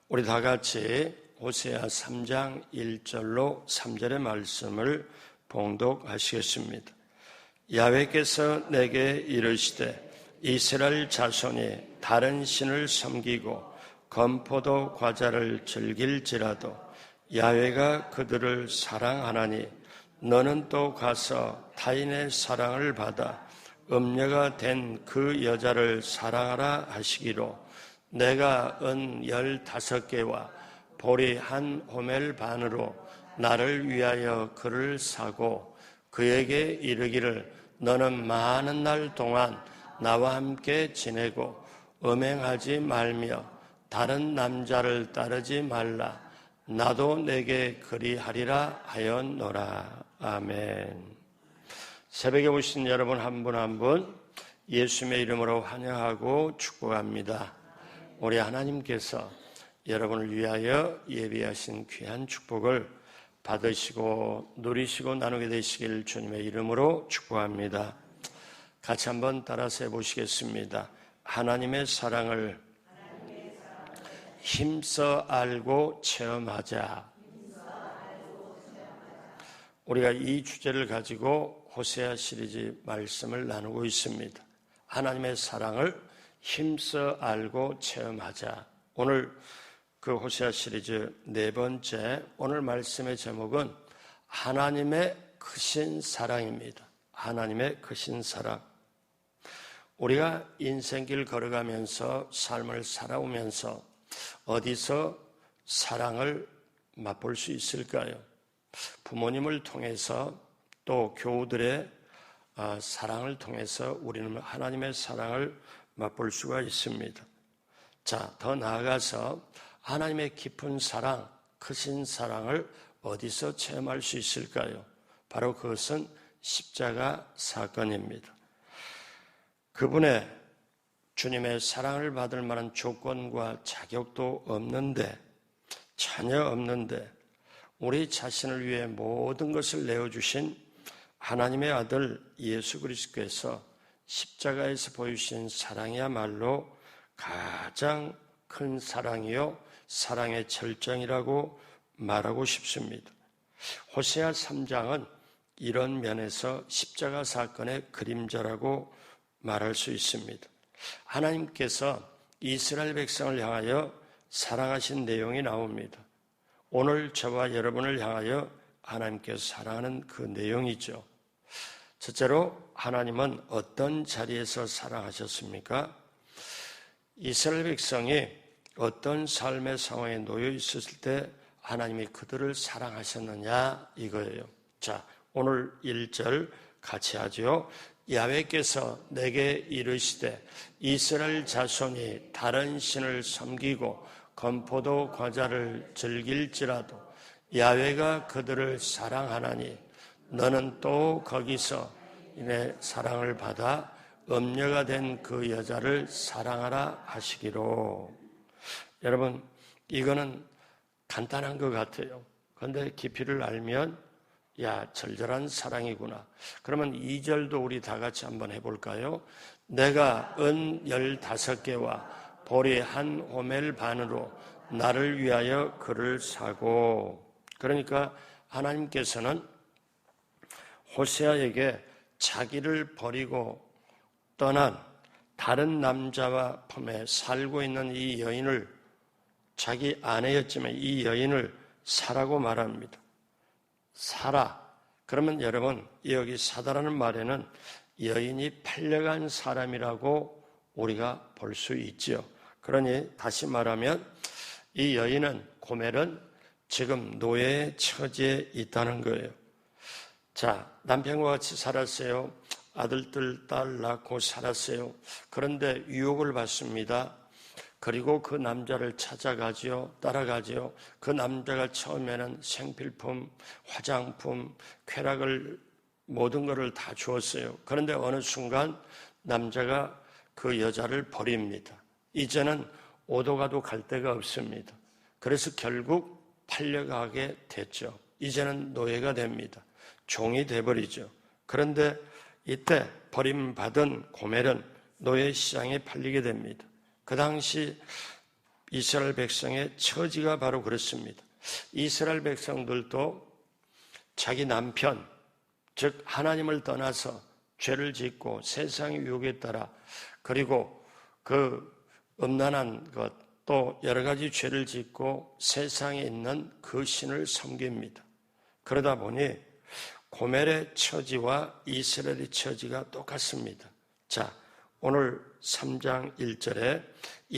우리 다 같이 호세아 3장 1절로 3절의 말씀을 봉독하시겠습니다. 야훼께서 내게 이르시되 이스라엘 자손이 다른 신을 섬기고 건포도 과자를 즐길지라도 야훼가 그들을 사랑하나니 너는 또 가서 타인의 사랑을 받아 음녀가 된 그 여자를 사랑하라 하시기로 내가 은 15개와 보리 한 호멜 반으로 나를 위하여 그를 사고 그에게 이르기를 너는 많은 날 동안 나와 함께 지내고 음행하지 말며 다른 남자를 따르지 말라. 나도 내게 그리하리라 하였노라. 아멘. 새벽에 오신 여러분 한 분 한 분 예수님의 이름으로 환영하고 축복합니다. 우리 하나님께서 여러분을 위하여 예비하신 귀한 축복을 받으시고 누리시고 나누게 되시길 주님의 이름으로 축복합니다. 같이 한번 따라서 해보시겠습니다. 하나님의 사랑을 힘써 알고 체험하자. 우리가 이 주제를 가지고 호세아 시리즈 말씀을 나누고 있습니다. 하나님의 사랑을 힘써 알고 체험하자. 오늘 그 호세아 시리즈 네 번째 오늘 말씀의 제목은 하나님의 크신 사랑입니다. 하나님의 크신 사랑. 우리가 인생길 걸어가면서 삶을 살아오면서 어디서 사랑을 맛볼 수 있을까요? 부모님을 통해서 또 교우들의 사랑을 통해서 우리는 하나님의 사랑을 맛볼 수가 있습니다. 자, 더 나아가서 하나님의 깊은 사랑, 크신 사랑을 어디서 체험할 수 있을까요? 바로 그것은 십자가 사건입니다. 그분의 주님의 사랑을 받을 만한 조건과 자격도 없는데, 전혀 없는데 우리 자신을 위해 모든 것을 내어주신 하나님의 아들 예수 그리스도께서 십자가에서 보여주신 사랑이야말로 가장 큰 사랑이요 사랑의 절정이라고 말하고 싶습니다. 호세아 3장은 이런 면에서 십자가 사건의 그림자라고 말할 수 있습니다. 하나님께서 이스라엘 백성을 향하여 사랑하신 내용이 나옵니다. 오늘 저와 여러분을 향하여 하나님께서 사랑하는 그 내용이죠. 첫째로 하나님은 어떤 자리에서 사랑하셨습니까? 이스라엘 백성이 어떤 삶의 상황에 놓여 있었을 때 하나님이 그들을 사랑하셨느냐 이거예요. 자, 오늘 1절 같이 하죠. 야훼께서 내게 이르시되 이스라엘 자손이 다른 신을 섬기고 건포도 과자를 즐길지라도 야훼가 그들을 사랑하나니 너는 또 거기서 내 사랑을 받아 음녀가 된 그 여자를 사랑하라 하시기로. 여러분, 이거는 간단한 것 같아요. 그런데 깊이를 알면 야, 절절한 사랑이구나. 그러면 2절도 우리 다 같이 한번 해볼까요? 내가 은 15개와 보리 한 호멜 반으로 나를 위하여 그를 사고. 그러니까 하나님께서는 호세아에게 자기를 버리고 떠난 다른 남자와 품에 살고 있는 이 여인을, 자기 아내였지만 이 여인을 사라고 말합니다. 사라. 그러면 여러분, 여기 사다라는 말에는 여인이 팔려간 사람이라고 우리가 볼 수 있죠. 그러니 다시 말하면 이 여인은, 고멜은 지금 노예의 처지에 있다는 거예요. 자, 남편과 같이 살았어요. 아들들, 딸 낳고 살았어요. 그런데 유혹을 받습니다. 그리고 그 남자를 찾아가지요. 따라가지요. 그 남자가 처음에는 생필품, 화장품, 쾌락을 모든 것을 다 주었어요. 그런데 어느 순간 남자가 그 여자를 버립니다. 이제는 오도 가도 갈 데가 없습니다. 그래서 결국 팔려가게 됐죠. 이제는 노예가 됩니다. 종이 돼버리죠. 그런데 이때 버림받은 고멜은 노예 시장에 팔리게 됩니다. 그 당시 이스라엘 백성의 처지가 바로 그렇습니다. 이스라엘 백성들도 자기 남편, 즉 하나님을 떠나서 죄를 짓고 세상의 유혹에 따라 그리고 그 음란한 것 또 여러 가지 죄를 짓고 세상에 있는 그 신을 섬깁니다. 그러다 보니 고멜의 처지와 이스라엘의 처지가 똑같습니다. 자, 오늘 3장 1절에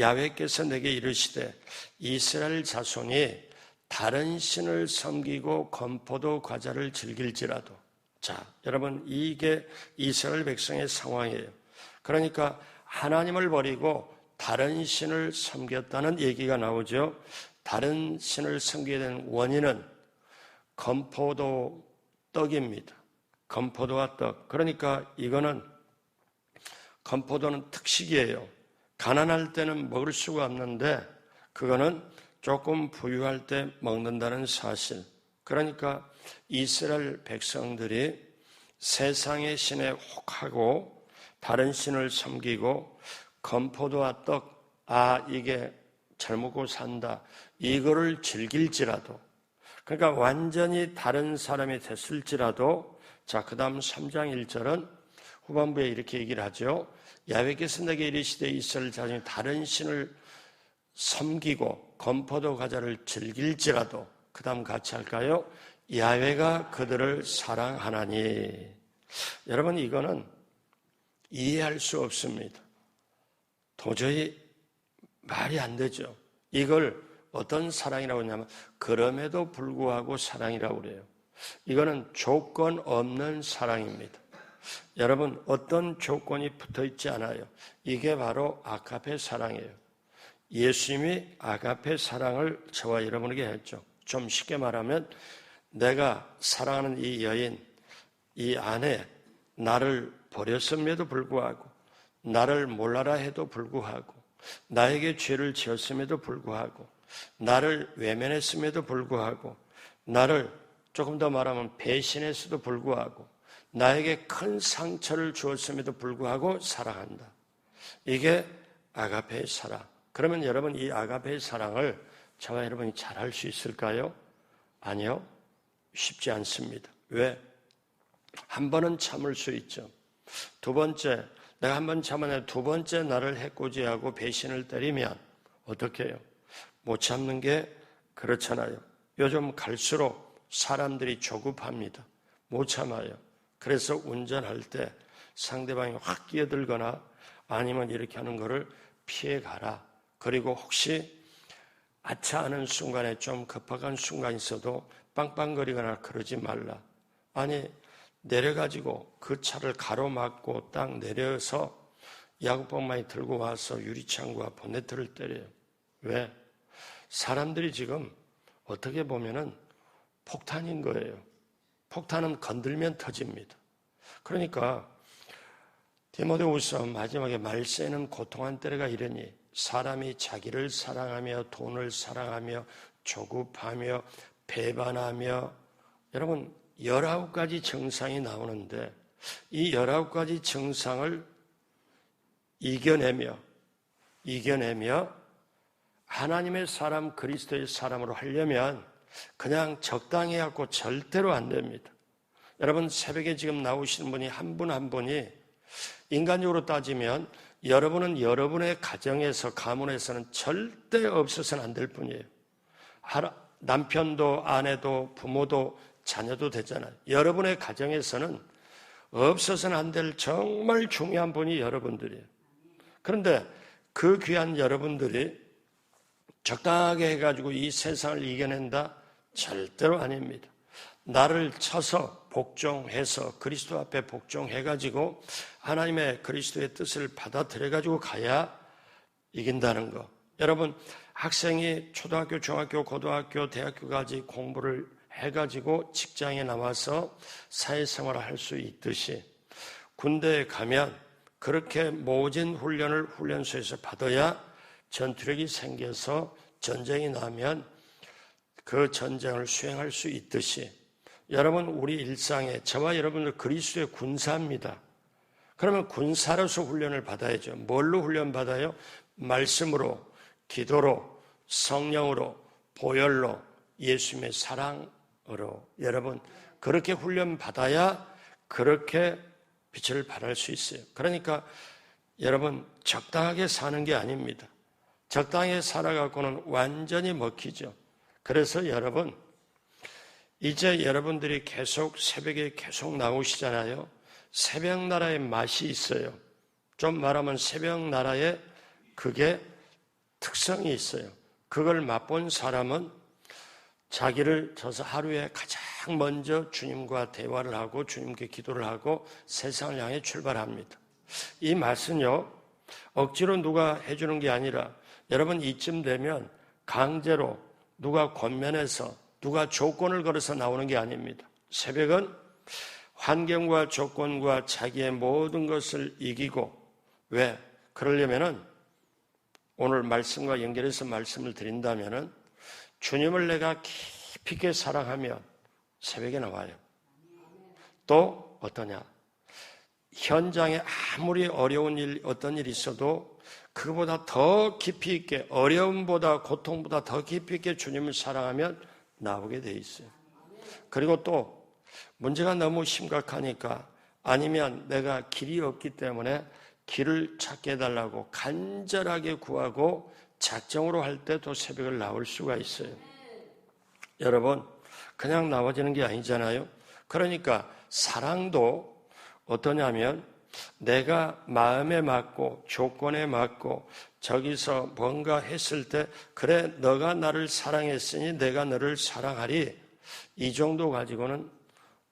야훼께서 내게 이르시되 이스라엘 자손이 다른 신을 섬기고 건포도 과자를 즐길지라도. 자, 여러분 이게 이스라엘 백성의 상황이에요. 그러니까 하나님을 버리고 다른 신을 섬겼다는 얘기가 나오죠. 다른 신을 섬기게 된 원인은 건포도 떡입니다. 건포도와 떡. 그러니까 이거는 건포도는 특식이에요. 가난할 때는 먹을 수가 없는데 그거는 조금 부유할 때 먹는다는 사실. 그러니까 이스라엘 백성들이 세상의 신에 혹하고 다른 신을 섬기고 건포도와 떡, 이게 잘 먹고 산다. 이거를 즐길지라도. 그러니까 완전히 다른 사람이 됐을지라도. 자, 그 다음 3장 1절은 후반부에 이렇게 얘기를 하죠. 야훼께서 내게 이르시되 이스라엘 자손이 다른 신을 섬기고 건포도 과자를 즐길지라도. 그 다음 같이 할까요? 야훼가 그들을 사랑하나니. 여러분 이거는 이해할 수 없습니다. 도저히 말이 안 되죠. 이걸 어떤 사랑이라고 하냐면 그럼에도 불구하고 사랑이라고 그래요. 이거는 조건 없는 사랑입니다. 여러분 어떤 조건이 붙어있지 않아요. 이게 바로 아가페 사랑이에요. 예수님이 아가페 사랑을 저와 여러분에게 했죠. 좀 쉽게 말하면 내가 사랑하는 이 여인, 이 아내, 나를 버렸음에도 불구하고 나를 몰라라 해도 불구하고 나에게 죄를 지었음에도 불구하고 나를 외면했음에도 불구하고 나를 조금 더 말하면 배신했음에도 불구하고 나에게 큰 상처를 주었음에도 불구하고 사랑한다. 이게 아가페의 사랑. 그러면 여러분 이 아가페의 사랑을 저와 여러분이 잘할 수 있을까요? 아니요. 쉽지 않습니다. 왜? 한 번은 참을 수 있죠. 두 번째, 내가 한 번 참아내 두 번째 나를 해코지하고 배신을 때리면 어떻게 해요? 못 참는 게 그렇잖아요. 요즘 갈수록 사람들이 조급합니다. 못 참아요. 그래서 운전할 때 상대방이 확 끼어들거나 아니면 이렇게 하는 거를 피해가라. 그리고 혹시 아차하는 순간에 좀 급박한 순간이 있어도 빵빵거리거나 그러지 말라. 아니 내려가지고 그 차를 가로막고 딱 내려서 야구방망이 들고 와서 유리창과 본네트를 때려요. 왜? 사람들이 지금 어떻게 보면은 폭탄인 거예요. 폭탄은 건들면 터집니다. 그러니까 디모데후서 마지막에 말세는 고통한 때가 이르니 사람이 자기를 사랑하며 돈을 사랑하며 조급하며 배반하며 여러분 19가지 증상이 나오는데 이 19가지 증상을 이겨내며 하나님의 사람 그리스도의 사람으로 하려면 그냥 적당히 해갖고 절대로 안 됩니다. 여러분 새벽에 지금 나오시는 분이 한 분 한 분이 인간적으로 따지면 여러분은 여러분의 가정에서 가문에서는 절대 없어서는 안 될 뿐이에요. 남편도 아내도 부모도 자녀도 되잖아요. 여러분의 가정에서는 없어서는 안 될 정말 중요한 분이 여러분들이에요. 그런데 그 귀한 여러분들이 적당하게 해가지고 이 세상을 이겨낸다? 절대로 아닙니다. 나를 쳐서 복종해서 그리스도 앞에 복종해가지고 하나님의 그리스도의 뜻을 받아들여가지고 가야 이긴다는 거. 여러분 학생이 초등학교, 중학교, 고등학교, 대학교까지 공부를 해가지고 직장에 나와서 사회생활을 할 수 있듯이 군대에 가면 그렇게 모진 훈련을 훈련소에서 받아야 전투력이 생겨서 전쟁이 나면 그 전쟁을 수행할 수 있듯이 여러분 우리 일상에 저와 여러분들 그리스도의 군사입니다. 그러면 군사로서 훈련을 받아야죠. 뭘로 훈련 받아요? 말씀으로, 기도로, 성령으로, 보혈로, 예수님의 사랑으로 여러분 그렇게 훈련 받아야 그렇게 빛을 발할 수 있어요. 그러니까 여러분 적당하게 사는 게 아닙니다. 적당하게 살아갖고는 완전히 먹히죠. 그래서 여러분 이제 여러분들이 계속 새벽에 계속 나오시잖아요. 새벽 나라의 맛이 있어요. 좀 말하면 새벽 나라에 그게 특성이 있어요. 그걸 맛본 사람은 자기를 저서 하루에 가장 먼저 주님과 대화를 하고 주님께 기도를 하고 세상을 향해 출발합니다. 이 맛은요, 억지로 누가 해주는 게 아니라 여러분 이쯤 되면 강제로 누가 권면해서 누가 조건을 걸어서 나오는 게 아닙니다. 새벽은 환경과 조건과 자기의 모든 것을 이기고 왜? 그러려면은 오늘 말씀과 연결해서 말씀을 드린다면은 주님을 내가 깊이 있게 사랑하면 새벽에 나와요. 또 어떠냐? 현장에 아무리 어려운 일, 어떤 일이 있어도 그보다 더 깊이 있게 어려움보다 고통보다 더 깊이 있게 주님을 사랑하면 나오게 돼 있어요. 그리고 또 문제가 너무 심각하니까 아니면 내가 길이 없기 때문에 길을 찾게 해달라고 간절하게 구하고 작정으로 할 때도 새벽을 나올 수가 있어요. 여러분 그냥 나와지는 게 아니잖아요. 그러니까 사랑도 어떠냐면 내가 마음에 맞고 조건에 맞고 저기서 뭔가 했을 때 그래 너가 나를 사랑했으니 내가 너를 사랑하리 이 정도 가지고는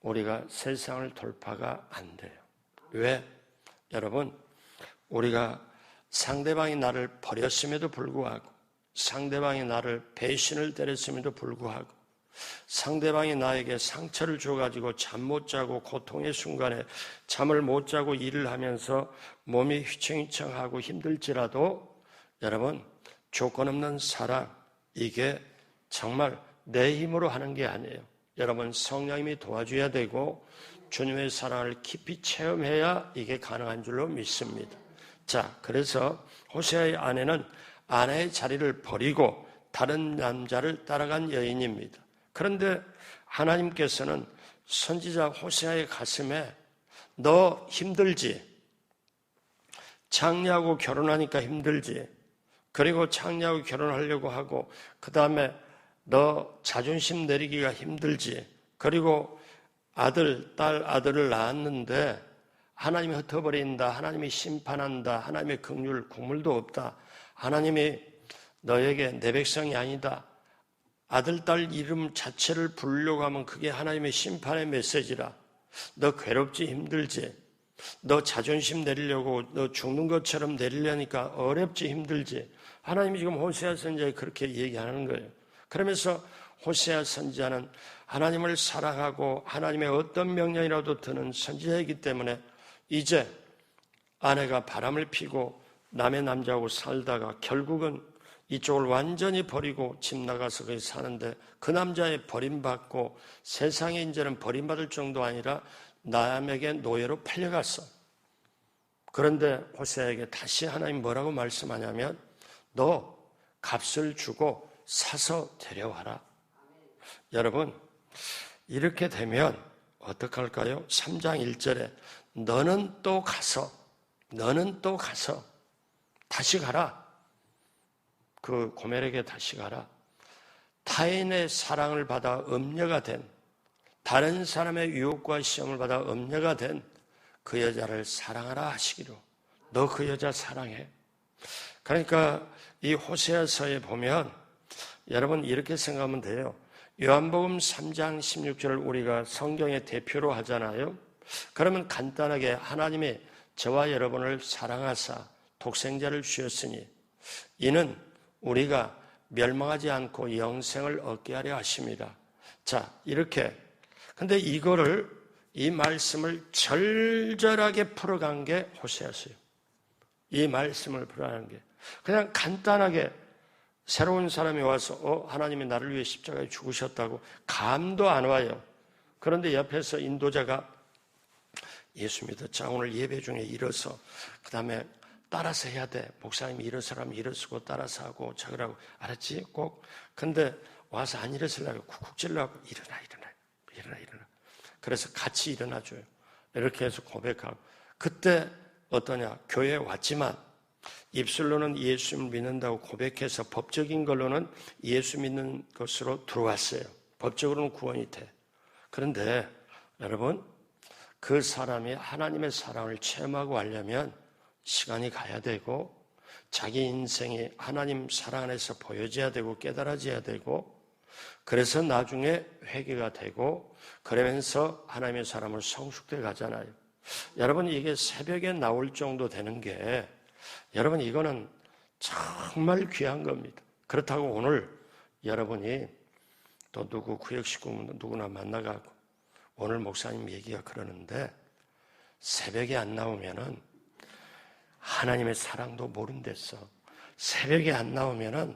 우리가 세상을 돌파가 안 돼요. 왜? 여러분 우리가 상대방이 나를 버렸음에도 불구하고 상대방이 나를 배신을 때렸음에도 불구하고 상대방이 나에게 상처를 줘가지고 잠 못 자고 고통의 순간에 잠을 못 자고 일을 하면서 몸이 휘청휘청하고 힘들지라도 여러분 조건 없는 사랑 이게 정말 내 힘으로 하는 게 아니에요. 여러분 성령님이 도와줘야 되고 주님의 사랑을 깊이 체험해야 이게 가능한 줄로 믿습니다. 자, 그래서 호세아의 아내는 아내의 자리를 버리고 다른 남자를 따라간 여인입니다. 그런데 하나님께서는 선지자 호세아의 가슴에 너 힘들지? 창녀하고 결혼하니까 힘들지? 그리고 창녀하고 결혼하려고 하고 그 다음에 너 자존심 내리기가 힘들지? 그리고 딸, 아들을 낳았는데 하나님이 흩어버린다. 하나님이 심판한다. 하나님의 긍휼, 국물도 없다. 하나님이 너에게 내 백성이 아니다. 아들, 딸 이름 자체를 부르려고 하면 그게 하나님의 심판의 메시지라. 너 괴롭지 힘들지? 너 자존심 내리려고 너 죽는 것처럼 내리려니까 어렵지 힘들지? 하나님이 지금 호세아 선지자에 그렇게 얘기하는 거예요. 그러면서 호세아 선지자는 하나님을 사랑하고 하나님의 어떤 명령이라도 드는 선지자이기 때문에 이제 아내가 바람을 피고 남의 남자하고 살다가 결국은 이쪽을 완전히 버리고 집 나가서 거기 사는데 그 남자의 버림받고 세상에 이제는 버림받을 정도 아니라 남에게 노예로 팔려갔어. 그런데 호세아에게 다시 하나님 뭐라고 말씀하냐면 너 값을 주고 사서 데려와라. 여러분 이렇게 되면 어떡할까요? 3장 1절에 너는 또 가서 다시 가라. 그 고멜에게 다시 가라. 타인의 사랑을 받아 음녀가 된 다른 사람의 유혹과 시험을 받아 음녀가 된 그 여자를 사랑하라 하시기로. 너 그 여자 사랑해. 그러니까 이 호세아서에 보면 여러분 이렇게 생각하면 돼요. 요한복음 3장 16절을 우리가 성경의 대표로 하잖아요. 그러면 간단하게 하나님이 저와 여러분을 사랑하사 독생자를 주셨으니 이는 우리가 멸망하지 않고 영생을 얻게 하려 하십니다. 자, 이렇게. 근데 이 말씀을 절절하게 풀어간 게 호세아서예요. 이 말씀을 풀어가는 게. 그냥 간단하게 새로운 사람이 와서 하나님이 나를 위해 십자가에 죽으셨다고 감도 안 와요. 그런데 옆에서 인도자가 예수 믿었자 오늘 예배 중에 일어서 그 다음에 따라서 해야 돼. 목사님이 일어서라면 일어서고 따라서 하고 저거라고. 알았지? 꼭. 근데 와서 안 일어서려고 쿡쿡 찔러고 일어나. 그래서 같이 일어나줘요. 이렇게 해서 고백하고. 그때 어떠냐? 교회에 왔지만 입술로는 예수를 믿는다고 고백해서 법적인 걸로는 예수 믿는 것으로 들어왔어요. 법적으로는 구원이 돼. 그런데 여러분, 그 사람이 하나님의 사랑을 체험하고 하려면 시간이 가야 되고 자기 인생이 하나님 사랑 안에서 보여져야 되고 깨달아져야 되고 그래서 나중에 회개가 되고 그러면서 하나님의 사람을 성숙돼 가잖아요. 여러분, 이게 새벽에 나올 정도 되는 게 여러분, 이거는 정말 귀한 겁니다. 그렇다고 오늘 여러분이 또 누구 구역 식구 누구나 만나가고 오늘 목사님 얘기가 그러는데 새벽에 안 나오면은 하나님의 사랑도 모른댔어. 새벽에 안 나오면은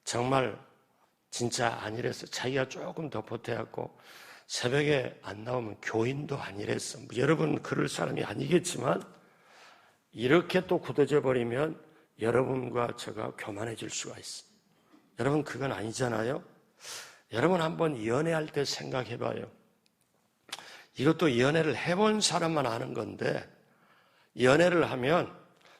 정말 진짜 안 이랬어. 자기가 조금 더 보태갖고 새벽에 안 나오면 교인도 안 이랬어. 여러분 그럴 사람이 아니겠지만 이렇게 또 굳어져 버리면 여러분과 제가 교만해질 수가 있어. 여러분 그건 아니잖아요. 여러분 한번 연애할 때 생각해봐요. 이것도 연애를 해본 사람만 아는 건데 연애를 하면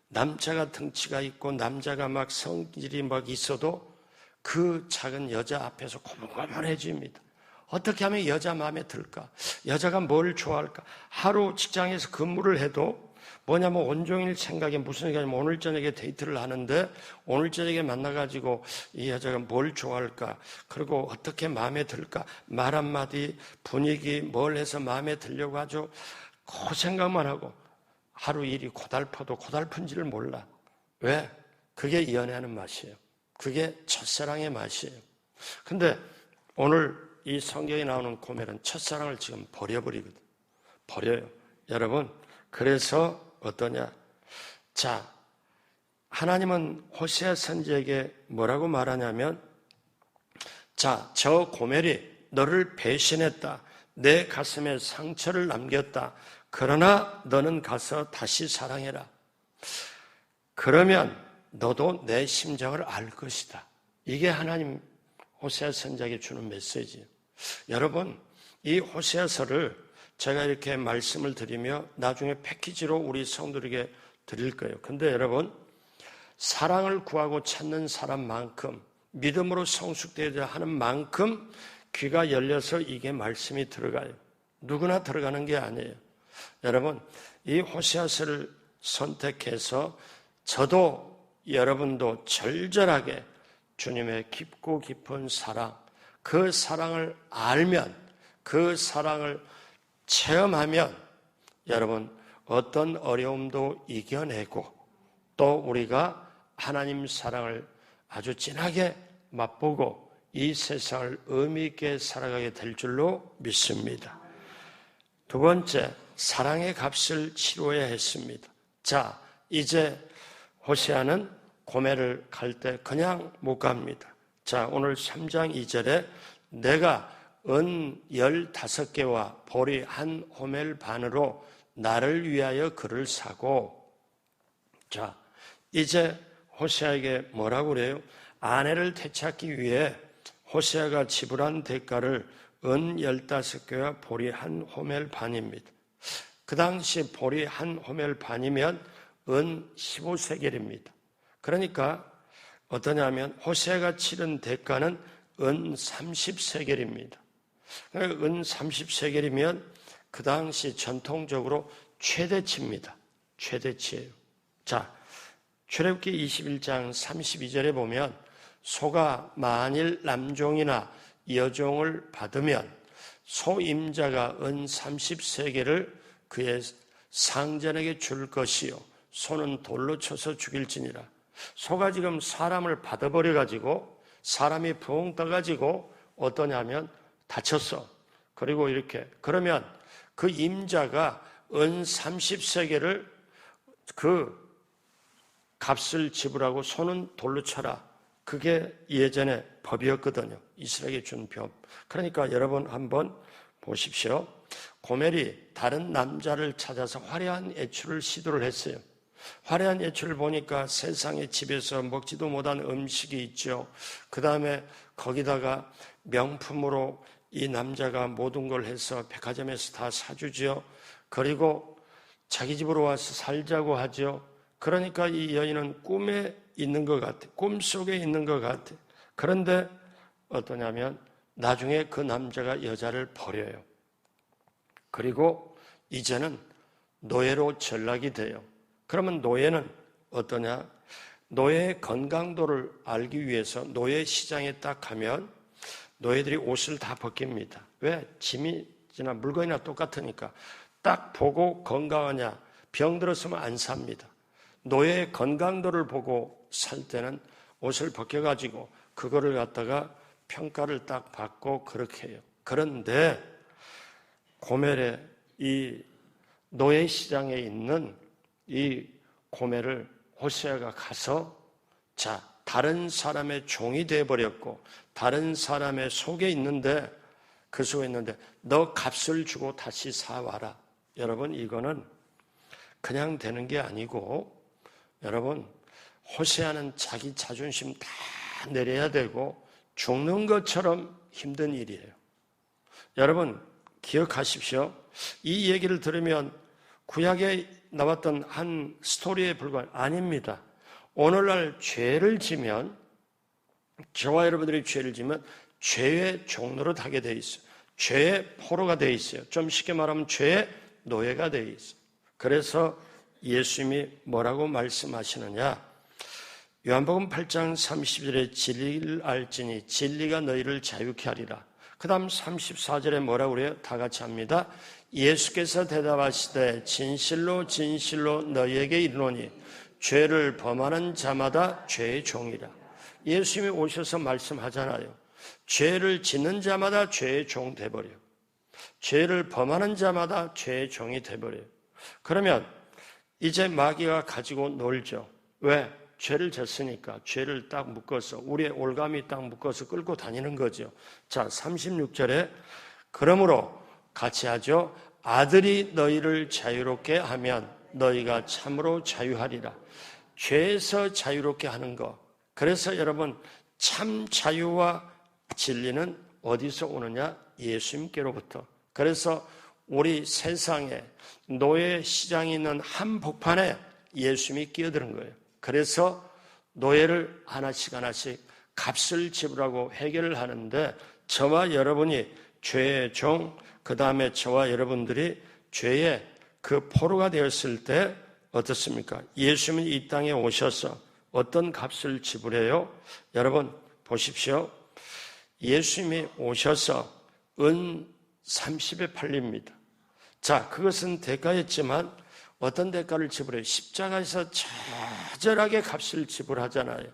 남자가 덩치가 있고 남자가 막 성질이 막 있어도 그 작은 여자 앞에서 고만고만해집니다. 어떻게 하면 여자 마음에 들까? 여자가 뭘 좋아할까? 하루 직장에서 근무를 해도 뭐냐면 온종일 생각에 무슨 생각이냐면 오늘 저녁에 데이트를 하는데 오늘 저녁에 만나가지고 이 여자가 뭘 좋아할까? 그리고 어떻게 마음에 들까? 말 한마디, 분위기, 뭘 해서 마음에 들려고 하죠? 그 생각만 하고 하루 일이 고달퍼도 고달픈지를 몰라. 왜? 그게 연애하는 맛이에요. 그게 첫사랑의 맛이에요. 근데 오늘 이 성경에 나오는 고멜은 첫사랑을 지금 버려버리거든. 버려요. 여러분, 그래서 어떠냐? 자, 하나님은 호세아 선지에게 뭐라고 말하냐면 자, 저 고멜이 너를 배신했다. 내 가슴에 상처를 남겼다. 그러나 너는 가서 다시 사랑해라. 그러면 너도 내 심정을 알 것이다. 이게 하나님 호세아 선지자에게 주는 메시지예요. 여러분, 이 호세아서를 제가 이렇게 말씀을 드리며 나중에 패키지로 우리 성도들에게 드릴 거예요. 근데 여러분, 사랑을 구하고 찾는 사람만큼 믿음으로 성숙되어야 하는 만큼 귀가 열려서 이게 말씀이 들어가요. 누구나 들어가는 게 아니에요. 여러분, 이 호세아서를 선택해서 저도 여러분도 절절하게 주님의 깊고 깊은 사랑, 그 사랑을 알면, 그 사랑을 체험하면 여러분 어떤 어려움도 이겨내고 또 우리가 하나님 사랑을 아주 진하게 맛보고 이 세상을 의미 있게 살아가게 될 줄로 믿습니다. 두 번째, 사랑의 값을 치러야 했습니다. 자, 이제 호세아는 고멜을 갈 때 그냥 못 갑니다. 자, 오늘 3장 2절에 내가 은 15개와 보리 한 호멜 반으로 나를 위하여 그를 사고. 자, 이제 호세아에게 뭐라고 그래요? 아내를 되찾기 위해 호세아가 지불한 대가를 은 15개와 보리 한 호멜 반입니다. 그 당시 보리 한 호멜 반이면 은 15세겔입니다. 그러니까 어떠냐면 호세아가 치른 대가는 은 30세겔입니다. 은 30세겔이면 그 당시 전통적으로 최대치입니다. 최대치예요. 자, 출애굽기 21장 32절에 보면 소가 만일 남종이나 여종을 받으면 소임자가 은 30세겔을 그의 상전에게 줄 것이요 소는 돌로 쳐서 죽일지니라. 소가 지금 사람을 받아버려가지고 사람이 붕 떠가지고 어떠냐면 다쳤어. 그리고 이렇게 그러면 그 임자가 은 30세겔을 그 값을 지불하고 소는 돌로 쳐라. 그게 예전에 법이었거든요. 이스라엘에 준 법. 그러니까 여러분 한번 보십시오. 고멜이 다른 남자를 찾아서 화려한 애출을 시도를 했어요. 화려한 예출을 보니까 세상의 집에서 먹지도 못한 음식이 있죠. 그 다음에 거기다가 명품으로 이 남자가 모든 걸 해서 백화점에서 다 사주죠. 그리고 자기 집으로 와서 살자고 하죠. 그러니까 이 여인은 꿈에 있는 것 같아. 꿈속에 있는 것 같아. 그런데 어떠냐면 나중에 그 남자가 여자를 버려요. 그리고 이제는 노예로 전락이 돼요. 그러면 노예는 어떠냐? 노예의 건강도를 알기 위해서 노예 시장에 딱 가면 노예들이 옷을 다 벗깁니다. 왜? 짐이나 물건이나 똑같으니까. 딱 보고 건강하냐, 병 들었으면 안 삽니다. 노예의 건강도를 보고 살 때는 옷을 벗겨가지고 그거를 갖다가 평가를 딱 받고 그렇게 해요. 그런데 고멜의 이 노예 시장에 있는 이 고멜을 호세아가 가서 다른 사람의 종이 되어버렸고 다른 사람의 속에 있는데 그 속에 있는데 너 값을 주고 다시 사와라. 여러분 이거는 그냥 되는 게 아니고 여러분 호세아는 자기 자존심 다 내려야 되고 죽는 것처럼 힘든 일이에요. 여러분 기억하십시오. 이 얘기를 들으면 구약에 나왔던 한 스토리에 불과한 아닙니다. 오늘날 죄를 지면 저와 여러분들이 죄를 지면 죄의 종로로 하게 돼 있어요. 죄의 포로가 돼 있어요. 좀 쉽게 말하면 죄의 노예가 돼 있어요. 그래서 예수님이 뭐라고 말씀하시느냐? 요한복음 8장 30절에 진리를 알지니 진리가 너희를 자유케 하리라. 그 다음 34절에 뭐라고 그래요? 다 같이 합니다. 예수께서 대답하시되 진실로 진실로 너희에게 이르노니 죄를 범하는 자마다 죄의 종이라. 예수님이 오셔서 말씀하잖아요. 죄를 짓는 자마다 죄의 종 돼버려요. 죄를 범하는 자마다 죄의 종이 돼버려요. 그러면 이제 마귀가 가지고 놀죠. 왜? 죄를 졌으니까 죄를 딱 묶어서 우리의 올감이 딱 묶어서 끌고 다니는 거죠. 자, 36절에 그러므로 같이 하죠. 아들이 너희를 자유롭게 하면 너희가 참으로 자유하리라. 죄에서 자유롭게 하는 것. 그래서 여러분 참 자유와 진리는 어디서 오느냐? 예수님께로부터. 그래서 우리 세상에 노예 시장이 있는 한복판에 예수님이 끼어드는 거예요. 그래서 노예를 하나씩 값을 지불하고 해결을 하는데 저와 여러분이 죄의 종, 그 다음에 저와 여러분들이 죄의 그 포로가 되었을 때 어떻습니까? 예수님은 이 땅에 오셔서 어떤 값을 지불해요? 여러분 보십시오. 예수님이 오셔서 은 30에 팔립니다. 자, 그것은 대가였지만 어떤 대가를 지불해요? 십자가에서 처절하게 값을 지불하잖아요.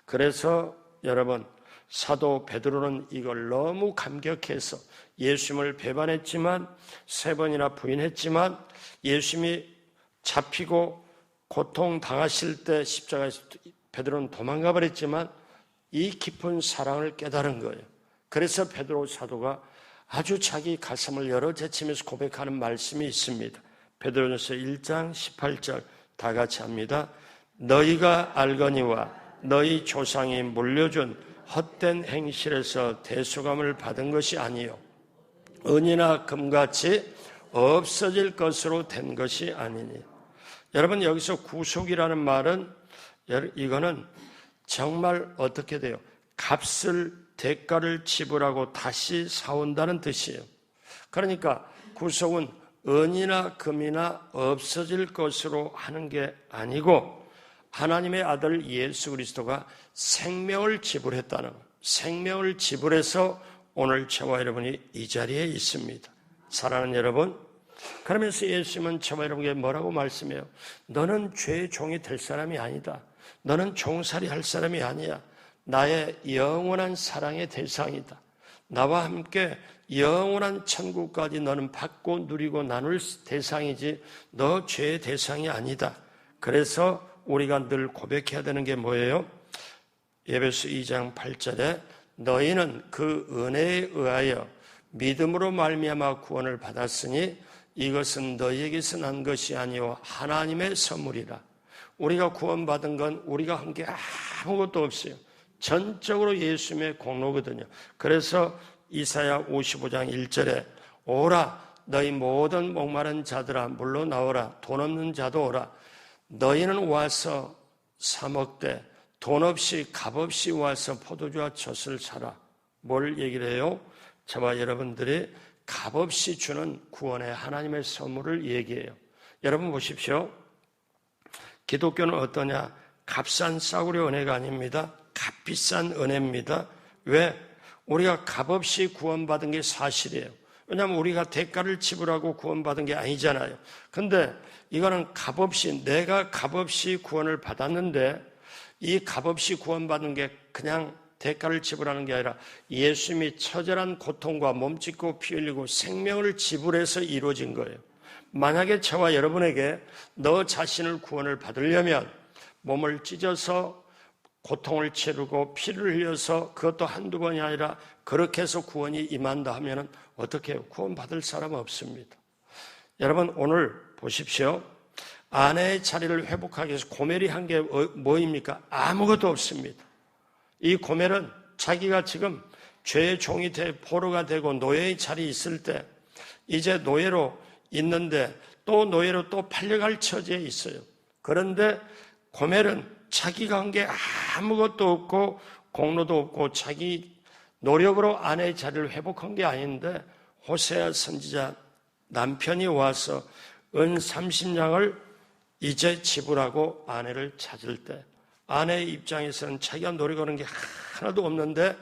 그래서 여러분 사도 베드로는 이걸 너무 감격해서 예수님을 배반했지만 3번이나 부인했지만 예수님이 잡히고 고통당하실 때 십자가에서 베드로는 도망가 버렸지만 이 깊은 사랑을 깨달은 거예요. 그래서 베드로 사도가 아주 자기 가슴을 열어 제치면서 고백하는 말씀이 있습니다. 베드로전서 1장 18절 다 같이 합니다. 너희가 알거니와 너희 조상이 물려준 헛된 행실에서 대속함을 받은 것이 아니요 은이나 금같이 없어질 것으로 된 것이 아니니. 여러분 여기서 구속이라는 말은 이거는 정말 어떻게 돼요? 값을 대가를 지불하고 다시 사온다는 뜻이에요. 그러니까 구속은 은이나 금이나 없어질 것으로 하는 게 아니고 하나님의 아들 예수 그리스도가 생명을 지불했다는 거예요. 생명을 지불해서 오늘 저와 여러분이 이 자리에 있습니다. 사랑하는 여러분, 그러면서 예수님은 저와 여러분에게 뭐라고 말씀해요? 너는 죄의 종이 될 사람이 아니다. 너는 종살이 할 사람이 아니야. 나의 영원한 사랑의 대상이다. 나와 함께 영원한 천국까지 너는 받고 누리고 나눌 대상이지 너 죄의 대상이 아니다. 그래서 우리가 늘 고백해야 되는 게 뭐예요? 에베소 2장 8절에 너희는 그 은혜에 의하여 믿음으로 말미암아 구원을 받았으니 이것은 너희에게서 난 것이 아니요 하나님의 선물이라. 우리가 구원받은 건 우리가 한 게 아무것도 없어요. 전적으로 예수님의 공로거든요. 그래서 이사야 55장 1절에 오라 너희 모든 목마른 자들아 물러 나오라 돈 없는 자도 오라 너희는 와서 사 먹되 돈 없이 값 없이 와서 포도주와 젖을 사라. 뭘 얘기를 해요? 저와 여러분들이 값 없이 주는 구원의 하나님의 선물을 얘기해요. 여러분 보십시오. 기독교는 어떠냐? 값싼 싸구려 은혜가 아닙니다. 값비싼 은혜입니다. 왜? 우리가 값없이 구원받은 게 사실이에요. 왜냐하면 우리가 대가를 지불하고 구원받은 게 아니잖아요. 근데 이거는 값없이, 내가 값없이 구원을 받았는데 이 값없이 구원받은 게 그냥 대가를 지불하는 게 아니라 예수님이 처절한 고통과 몸짓고 피 흘리고 생명을 지불해서 이루어진 거예요. 만약에 저와 여러분에게 너 자신을 구원을 받으려면 몸을 찢어서 고통을 치르고 피를 흘려서 그것도 한두 번이 아니라 그렇게 해서 구원이 임한다 하면 어떻게 해요? 구원받을 사람은 없습니다. 여러분 오늘 보십시오. 아내의 자리를 회복하기 위해서 고멜이 한 게 뭐입니까? 아무것도 없습니다. 이 고멜은 자기가 지금 죄의 종이 돼 포로가 되고 노예의 자리에 있을 때 이제 노예로 있는데 또 노예로 또 팔려갈 처지에 있어요. 그런데 고멜은 자기가 한 게 아무것도 없고 공로도 없고 자기 노력으로 아내의 자리를 회복한 게 아닌데 호세아 선지자 남편이 와서 은 30냥을 이제 지불하고 아내를 찾을 때 아내의 입장에서는 자기가 노력하는 게 하나도 없는데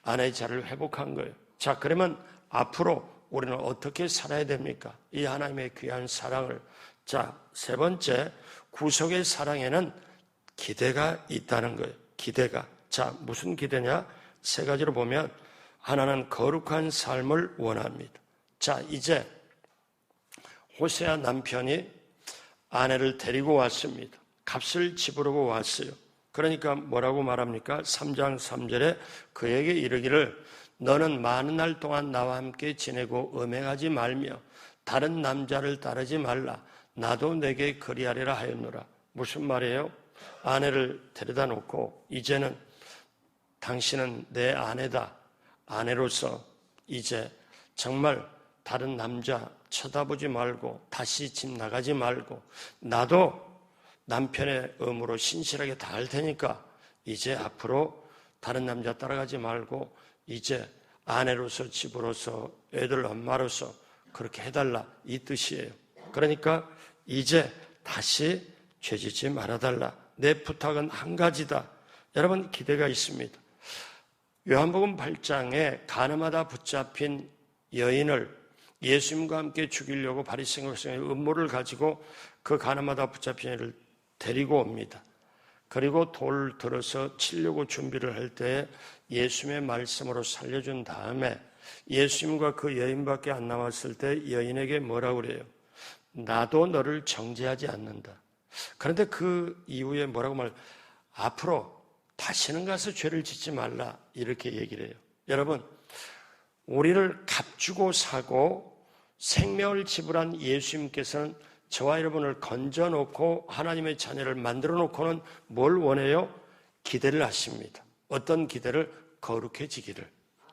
아내의 자리를 회복한 거예요. 자, 그러면 앞으로 우리는 어떻게 살아야 됩니까? 이 하나님의 귀한 사랑을. 자, 세 번째, 구속의 사랑에는 기대가 있다는 거예요. 기대가. 자, 무슨 기대냐? 세 가지로 보면 하나는 거룩한 삶을 원합니다. 자, 이제 호세아 남편이 아내를 데리고 왔습니다. 값을 지불하고 왔어요. 그러니까 뭐라고 말합니까? 3장 3절에 그에게 이르기를 너는 많은 날 동안 나와 함께 지내고 음행하지 말며 다른 남자를 따르지 말라. 나도 내게 그리하리라 하였노라. 무슨 말이에요? 아내를 데려다 놓고 이제는 당신은 내 아내다. 아내로서 이제 정말 다른 남자 쳐다보지 말고 다시 집 나가지 말고 나도 남편의 의무로 신실하게 다 할 테니까 이제 앞으로 다른 남자 따라가지 말고 이제 아내로서 집으로서 애들 엄마로서 그렇게 해달라 이 뜻이에요. 그러니까 이제 다시 죄짓지 말아달라. 내 부탁은 한 가지다. 여러분 기대가 있습니다. 요한복음 8장에 가늠하다 붙잡힌 여인을 예수님과 함께 죽이려고 바리새인의 음모를 가지고 그 가늠하다 붙잡힌 여인을 데리고 옵니다. 그리고 돌을 들어서 치려고 준비를 할 때 예수님의 말씀으로 살려준 다음에 예수님과 그 여인밖에 안 남았을 때 여인에게 뭐라고 그래요? 나도 너를 정죄하지 않는다. 그런데 그 이후에 뭐라고 앞으로 다시는 가서 죄를 짓지 말라 이렇게 얘기를 해요. 여러분 우리를 값주고 사고 생명을 지불한 예수님께서는 저와 여러분을 건져놓고 하나님의 자녀를 만들어 놓고는 뭘 원해요? 기대를 하십니다. 어떤 기대를? 거룩해지기를,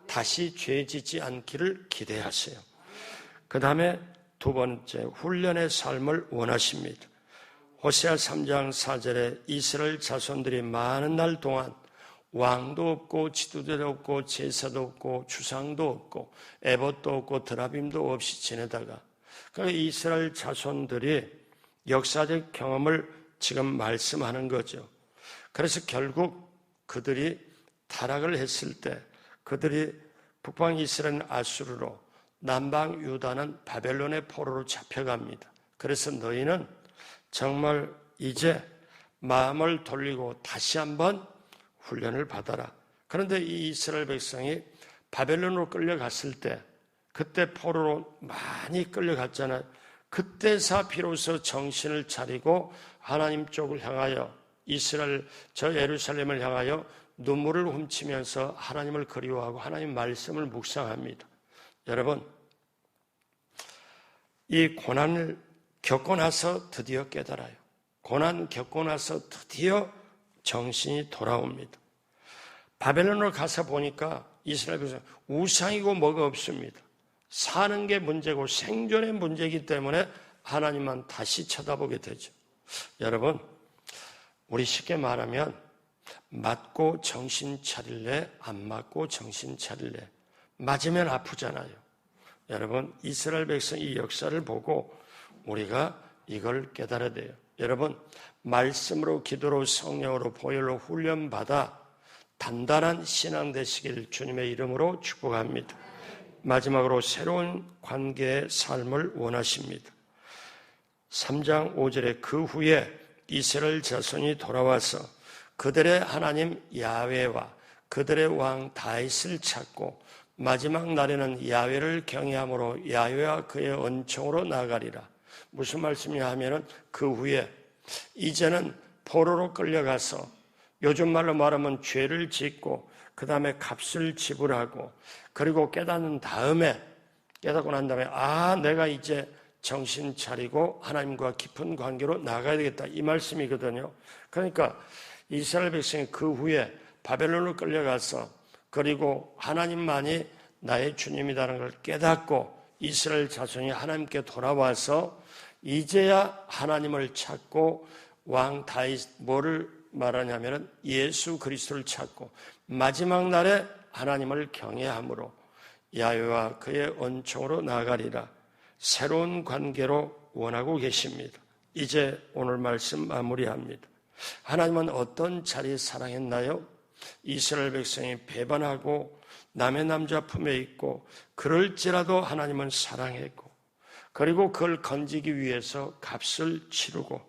다시 죄 짓지 않기를 기대하세요. 그 다음에 두 번째, 훈련의 삶을 원하십니다. 호세아 3장 4절에 이스라엘 자손들이 많은 날 동안 왕도 없고 지도자도 없고 제사도 없고 주상도 없고 에봇도 없고 드라빔도 없이 지내다가 그러니까 이스라엘 자손들이 역사적 경험을 지금 말씀하는 거죠. 그래서 결국 그들이 타락을 했을 때 그들이 북방 이스라엘은 아수르로 남방 유다는 바벨론의 포로로 잡혀갑니다. 그래서 너희는 정말 이제 마음을 돌리고 다시 한번 훈련을 받아라. 그런데 이 이스라엘 백성이 바벨론으로 끌려갔을 때 그때 포로로 많이 끌려갔잖아요. 그때서 비로소 정신을 차리고 하나님 쪽을 향하여 이스라엘 저 예루살렘을 향하여 눈물을 훔치면서 하나님을 그리워하고 하나님 말씀을 묵상합니다. 여러분 이 고난을 겪고 나서 드디어 깨달아요. 고난 겪고 나서 드디어 정신이 돌아옵니다. 바벨론으로 가서 보니까 이스라엘 백성 우상이고 뭐가 없습니다. 사는 게 문제고 생존의 문제이기 때문에 하나님만 다시 쳐다보게 되죠. 여러분, 우리 쉽게 말하면 맞고 정신 차릴래, 안 맞고 정신 차릴래. 맞으면 아프잖아요. 여러분, 이스라엘 백성의 역사를 보고 우리가 이걸 깨달아야 돼요. 여러분, 말씀으로, 기도로, 성령으로, 보혈로 훈련받아 단단한 신앙 되시길 주님의 이름으로 축복합니다. 마지막으로 새로운 관계의 삶을 원하십니다. 3장 5절에 그 후에 이스라엘 자손이 돌아와서 그들의 하나님 야훼와 그들의 왕 다윗을 찾고 마지막 날에는 야훼를 경외함으로 야훼와 그의 은총으로 나아가리라. 무슨 말씀이냐 하면은 그 후에 이제는 포로로 끌려가서 요즘 말로 말하면 죄를 짓고 그 다음에 값을 지불하고 그리고 깨닫고 난 다음에 내가 이제 정신 차리고 하나님과 깊은 관계로 나가야 되겠다 이 말씀이거든요. 그러니까 이스라엘 백성이 그 후에 바벨론으로 끌려가서 그리고 하나님만이 나의 주님이라는 걸 깨닫고 이스라엘 자손이 하나님께 돌아와서 이제야 하나님을 찾고 왕 다윗 뭐를 말하냐면은 예수 그리스도를 찾고 마지막 날에 하나님을 경외함으로 야훼와 그의 은총으로 나아가리라. 새로운 관계로 원하고 계십니다. 이제 오늘 말씀 마무리합니다. 하나님은 어떤 자리 사랑했나요? 이스라엘 백성이 배반하고 남의 남자 품에 있고 그럴지라도 하나님은 사랑했고 그리고 그걸 건지기 위해서 값을 치르고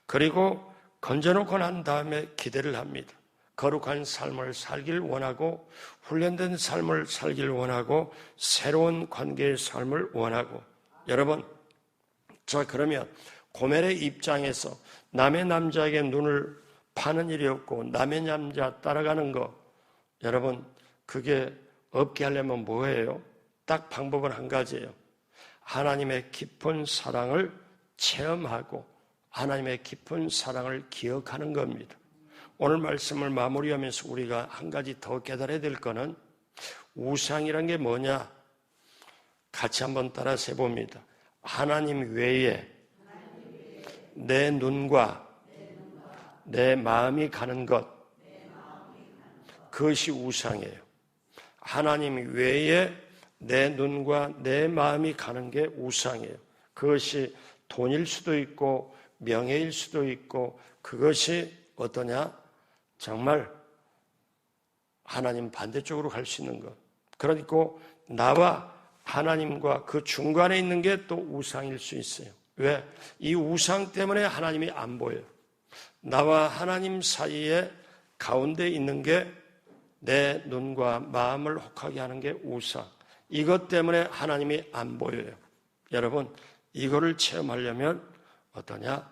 그리고 건져놓고 난 다음에 기대를 합니다. 거룩한 삶을 살길 원하고 훈련된 삶을 살길 원하고 새로운 관계의 삶을 원하고 여러분, 자 그러면 고멜의 입장에서 남의 남자에게 눈을 파는 일이 없고 남의 남자 따라가는 거 여러분 그게 없게 하려면 뭐예요? 딱 방법은 한 가지예요. 하나님의 깊은 사랑을 체험하고 하나님의 깊은 사랑을 기억하는 겁니다. 오늘 말씀을 마무리하면서 우리가 한 가지 더 깨달아야 될 거는 우상이란 게 뭐냐? 같이 한번 따라서 해봅니다. 하나님 외에 내 눈과 내 마음이 가는 것 그것이 우상이에요. 하나님 외에 내 눈과 내 마음이 가는 게 우상이에요. 그것이 돈일 수도 있고 명예일 수도 있고 그것이 어떠냐? 정말 하나님 반대쪽으로 갈 수 있는 것. 그러니까 나와 하나님과 그 중간에 있는 게 또 우상일 수 있어요. 왜? 이 우상 때문에 하나님이 안 보여요. 나와 하나님 사이에 가운데 있는 게 내 눈과 마음을 혹하게 하는 게 우상. 이것 때문에 하나님이 안 보여요. 여러분, 이거를 체험하려면 어떠냐?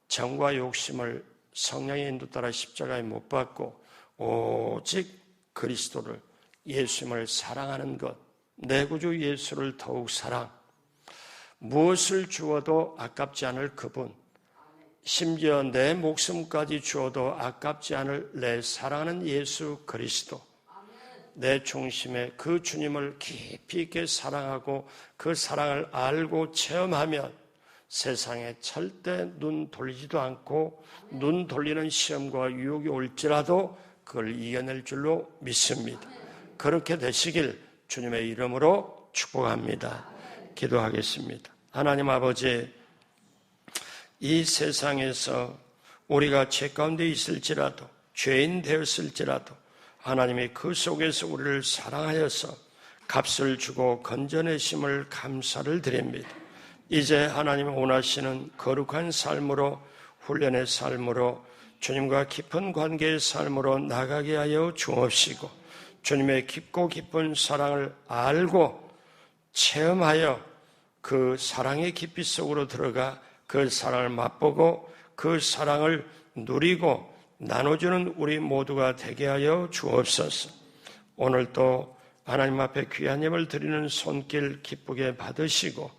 정과 욕심을 성령의 인도 따라 십자가에 못 박고 오직 그리스도를 예수님을 사랑하는 것, 내 구주 예수를 더욱 사랑, 무엇을 주어도 아깝지 않을 그분, 심지어 내 목숨까지 주어도 아깝지 않을 내 사랑하는 예수 그리스도, 내 중심에 그 주님을 깊이 있게 사랑하고 그 사랑을 알고 체험하면 세상에 절대 눈 돌리지도 않고 눈 돌리는 시험과 유혹이 올지라도 그걸 이겨낼 줄로 믿습니다. 그렇게 되시길 주님의 이름으로 축복합니다. 기도하겠습니다. 하나님 아버지, 이 세상에서 우리가 죄 가운데 있을지라도 죄인 되었을지라도 하나님이 그 속에서 우리를 사랑하여서 값을 주고 건져내심을 감사를 드립니다. 이제 하나님이 원하시는 거룩한 삶으로 훈련의 삶으로 주님과 깊은 관계의 삶으로 나가게 하여 주옵시고 주님의 깊고 깊은 사랑을 알고 체험하여 그 사랑의 깊이 속으로 들어가 그 사랑을 맛보고 그 사랑을 누리고 나눠주는 우리 모두가 되게 하여 주옵소서. 오늘도 하나님 앞에 귀한 예물 드리는 손길 기쁘게 받으시고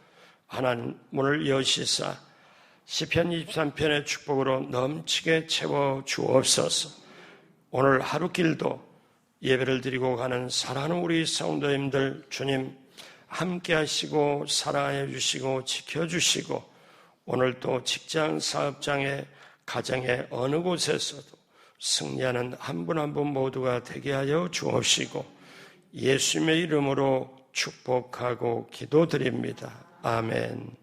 하나님 문을 여시사 시편 23편의 축복으로 넘치게 채워 주옵소서. 오늘 하루길도 예배를 드리고 가는 사랑하는 우리 성도님들 주님 함께 하시고 사랑해 주시고 지켜주시고 오늘 또 직장 사업장에 가정의 어느 곳에서도 승리하는 한 분 한 분 모두가 되게 하여 주옵시고 예수님의 이름으로 축복하고 기도드립니다. 아멘.